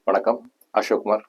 வணக்கம், Ashokkumar,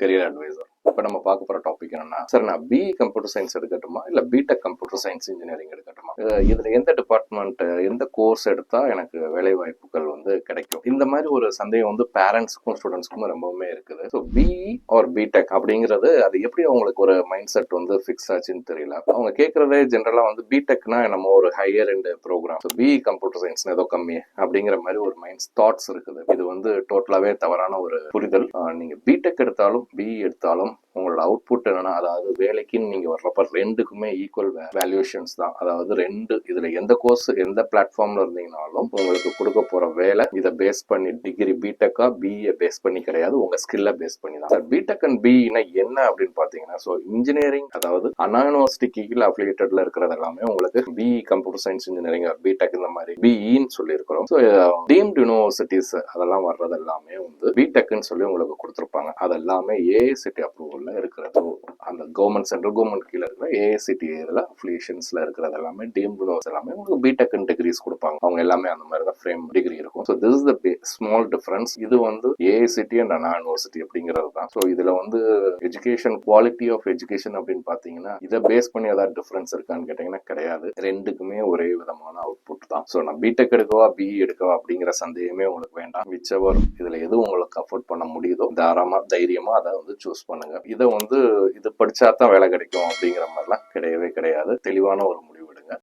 career advisor. இப்போ நம்ம பார்க்க போகிற டாபிக் என்னன்னா, சார் நான் பிஇ கம்ப்யூட்டர் சயின்ஸ் எடுக்கட்டுமா இல்லை பிடெக் கம்ப்யூட்டர் சயின்ஸ் இன்ஜினியரிங் எடுக்கட்டுமா, இதில் எந்த டிபார்ட்மெண்ட் எந்த கோர்ஸ் எடுத்தால் எனக்கு வேலை வாய்ப்புகள் வந்து கிடைக்கும், இந்த மாதிரி ஒரு சந்தேகம் வந்து பேரண்ட்ஸ்க்கும் ஸ்டூடெண்ட்ஸ்க்கும் ரொம்பவுமே இருக்குது. ஸோ பிஇ ஆர் பிடெக் அப்படிங்கிறது அது எப்படி அவங்களுக்கு ஒரு மைண்ட் செட் வந்து ஃபிக்ஸ் ஆச்சுன்னு தெரியல. அவங்க கேட்குறதே ஜென்ரலாக வந்து பிடெக்னா நம்ம ஒரு higher end programme, so BE computer science ஏதோ கம்மி அப்படிங்கிற மாதிரி ஒரு மைண்ட் தாட்ஸ் இருக்குது. இது வந்து டோட்டலாகவே தவறான ஒரு புரிதல். நீங்கள் பிடெக் எடுத்தாலும் பிஇ எடுத்தாலும் உங்களோட அவுட்புட் என்னன்னா, அதாவது வேலைக்குன்னு நீங்க வர்றப்ப ரெண்டுக்குமே ஈக்குவல் வேல்யூஷன்ஸ் தான். அதாவது ரெண்டு இதுல எந்த கோர்ஸ் எந்த பிளாட்ஃபார்ம்ல இருந்தீங்கனாலும் உங்களுக்கு கொடுக்க போற வேலை இதை பேஸ் பண்ணி டிகிரி பிடெக்கா பிஇ பேஸ் பண்ணி கிடையாது, உங்க ஸ்கில்ல பேஸ் பண்ணி தான். பிடெக் அண்ட் பிஇனா என்ன அப்படின்னு பாத்தீங்கன்னா, ஸோ இன்ஜினியரிங் அதாவது அண்ணா யூனிவர்சிட்டிக்கு கீழே அஃபிலியேட்டட்ல இருக்கிறது எல்லாமே உங்களுக்கு BE computer science engineering BTech இந்த மாதிரி பிஇன்னு சொல்லி இருக்கிறோம். ஸோ டீம்டு யூனிவர்சிட்டிஸ் அதெல்லாம் வர்றது எல்லாமே வந்து பிடெக்னு சொல்லி உங்களுக்கு கொடுத்துருப்பாங்க. அது எல்லாமே ஏஐசிடி அப்ரூவல் இருக்கிறது. அந்த கவர்மெண்ட் சென்ட்ரல் கவர்மெண்ட் கீழே இருக்கிற ஏஐசிடி இதில் அஃபிலியேஷன்ஸ்ல இருக்கிறது எல்லாமே டீம்டு யூனிவர்சிட்டி எல்லாமே உங்களுக்கு பிடெக் டிகிரிஸ் கொடுப்பாங்க. அவங்க எல்லாமே அந்த மாதிரி தான் ஃப்ரேம் டிகிரி இருக்கும். So this is the small difference. இது வந்து ஏஐசிடி அண்ட் அண்ணா யூனிவர்சிட்டி அப்படிங்கிறது தான். ஸோ இதுல வந்து எஜுகேஷன் குவாலிட்டி ஆஃப் எஜுகேஷன் அப்படின்னு பாத்தீங்கன்னா இதை பேஸ் பண்ணி ஏதாவது டிஃபரன்ஸ் இருக்கான்னு கேட்டீங்கன்னா கிடையாது. ரெண்டுக்குமே ஒரே விதமான அவுட்புட் தான். ஸோ நான் பிடெக் எடுக்கவா பிஇ எடுக்கவா அப்படிங்கிற சந்தேகமே உங்களுக்கு வேண்டாம். விச்சவர் இதுல எது உங்களுக்கு அஃபோர்ட் பண்ண முடியுதோ தைரியமா அதை வந்து சூஸ் பண்ணுங்க. இதை வந்து இது படிச்சா தான் வேலை கிடைக்கும் அப்படிங்கிற மாதிரிலாம் கிடையவே கிடையாது. தெளிவான ஒரு முடிவு.